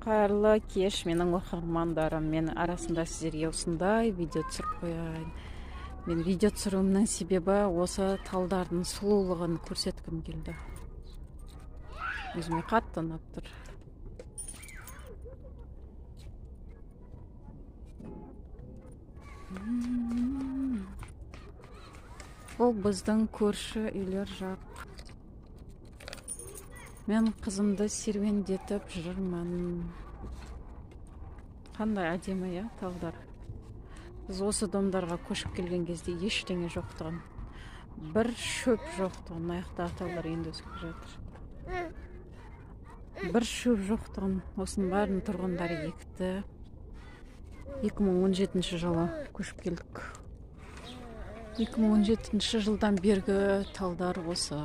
Қайырлы кеш, менің оқырмандарым. Мен арасында сіздерге осындай видео түсіріп қояйын. Мен видео түсіруімнің себебі осы талдардың сұлулығын көрсеткім келді. Өзіме қатты ұнап тұр. Бұл біздің көрші үйлер жақ. Мен қызымды серуендетіп жүрмін. Қандай әдемі, иә, талдар. Біз осы домдарға көшіп келген кезде ештеңе жоқтығын, бір шөп жоқтығын, аяқтағы талдар енді өсіп жатыр. Бір шөп жоқтығын, осының бәрін тұрғындары екті. 2017 жылы көшіп келдік. 2017 жылдан бергі талдар осы.